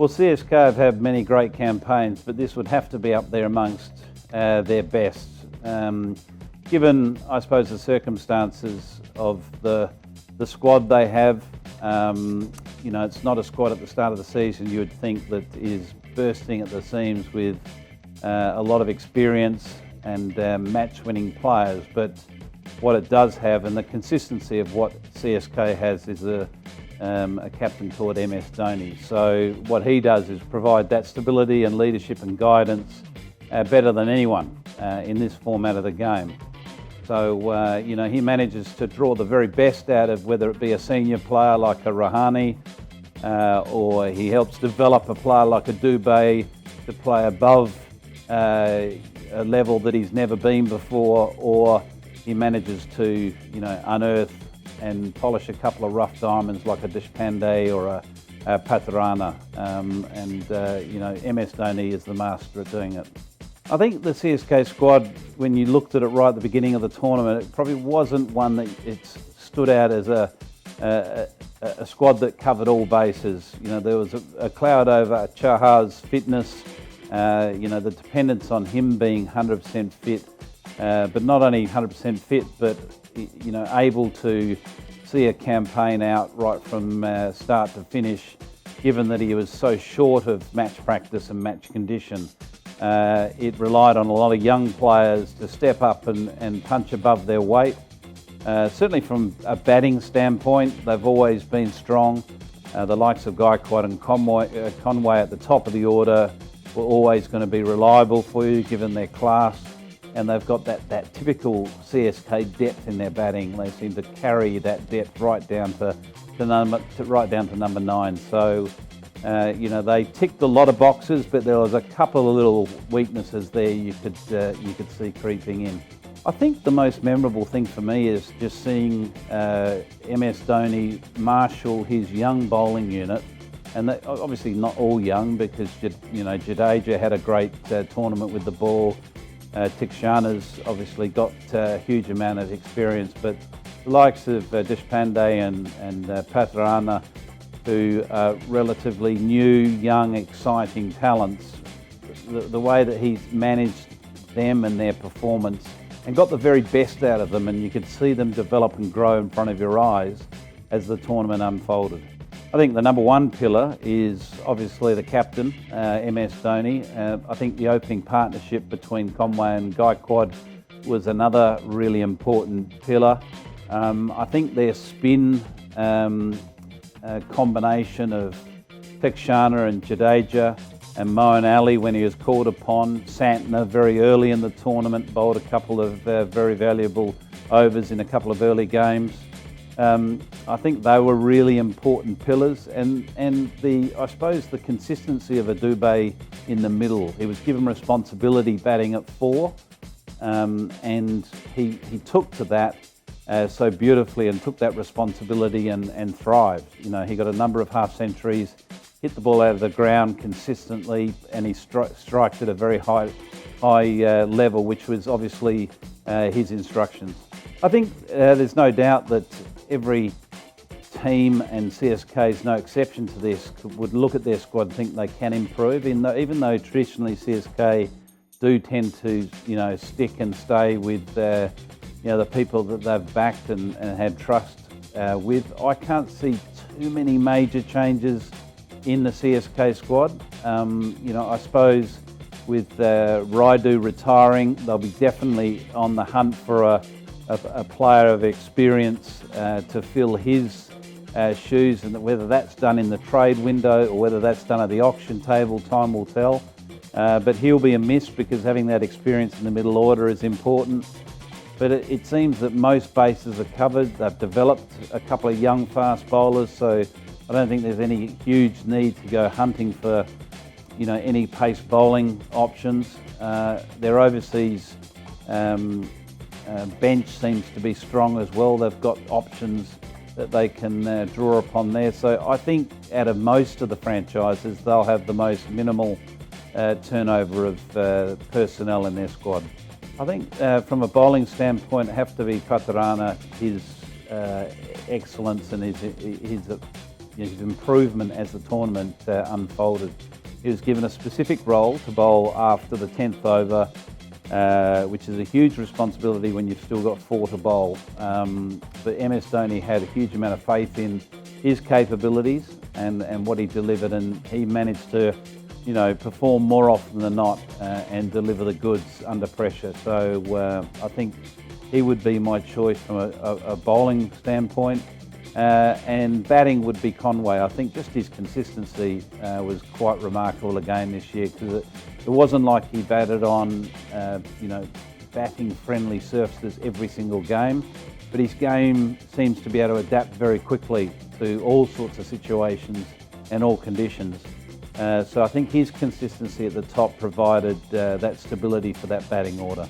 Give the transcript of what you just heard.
Well, CSK have had many great campaigns, but this would have to be up there amongst their best. Given, I suppose, the circumstances of the squad they have, it's not a squad at the start of the season you would think that is bursting at the seams with a lot of experience and match-winning players. But what it does have, and the consistency of what CSK has, is a captain called MS Dhoni. So what he does is provide that stability and leadership and guidance better than anyone in this format of the game. So, he manages to draw the very best out of whether it be a senior player like a Rahane, or he helps develop a player like a Dubé to play above a level that he's never been before, or he manages to, unearth and polish a couple of rough diamonds like a Deshpande or a Pathirana. MS Dhoni is the master at doing it. I think the CSK squad, when you looked at it right at the beginning of the tournament, it probably wasn't one that it stood out as a squad that covered all bases. There was a cloud over Chahar's fitness, the dependence on him being 100% fit, but not only 100% fit, but able to see a campaign out right from start to finish, given that he was so short of match practice and match condition. It relied on a lot of young players to step up and punch above their weight. Certainly from a batting standpoint, they've always been strong. The likes of Gaikwad and Conway at the top of the order were always going to be reliable for you, given their class. And they've got that typical CSK depth in their batting. They seem to carry that depth right down to number 9. So, they ticked a lot of boxes, but there was a couple of little weaknesses there you could see creeping in. I think the most memorable thing for me is just seeing MS Dhoni marshal his young bowling unit, and they, obviously not all young, because Jadeja had a great tournament with the ball. Tikshana's obviously got a huge amount of experience, but the likes of Deshpande and Pathirana, who are relatively new, young, exciting talents, the way that he's managed them and their performance and got the very best out of them, and you could see them develop and grow in front of your eyes as the tournament unfolded. I think the number one pillar is obviously the captain, MS Dhoni. I think the opening partnership between Conway and Gaikwad was another really important pillar. I think their spin combination of Tikshana and Jadeja and Moeen Ali, when he was called upon, Santner very early in the tournament bowled a couple of very valuable overs in a couple of early games. I think they were really important pillars, and I suppose the consistency of a Dubé in the middle. He was given responsibility batting at 4, and he took to that so beautifully and took that responsibility and thrived. He got a number of half centuries, hit the ball out of the ground consistently, and he striked at a very high level, which was obviously his instructions. I think there's no doubt that every team, and CSK is no exception to this, would look at their squad and think they can improve. Even though traditionally CSK do tend to, stick and stay with the people that they've backed and had trust with, I can't see too many major changes in the CSK squad. I suppose with Raidu retiring, they'll be definitely on the hunt for a player of experience to fill his shoes, and whether that's done in the trade window or whether that's done at the auction table, time will tell. But he'll be a miss, because having that experience in the middle order is important. But it seems that most bases are covered. They've developed a couple of young fast bowlers, so I don't think there's any huge need to go hunting for any pace bowling options. Their overseas bench seems to be strong as well. They've got options that they can draw upon there. So I think out of most of the franchises, they'll have the most minimal turnover of personnel in their squad. I think from a bowling standpoint, it have to be Pathirana, his excellence and his his improvement as the tournament unfolded. He was given a specific role to bowl after the 10th over, which is a huge responsibility when you've still got 4 to bowl. But MS Dhoni had a huge amount of faith in his capabilities and what he delivered, and he managed to, perform more often than not and deliver the goods under pressure. So I think he would be my choice from a bowling standpoint. And batting would be Conway. I think just his consistency was quite remarkable again this year, because it wasn't like he batted on, batting friendly surfaces every single game, but his game seems to be able to adapt very quickly to all sorts of situations and all conditions. So I think his consistency at the top provided that stability for that batting order.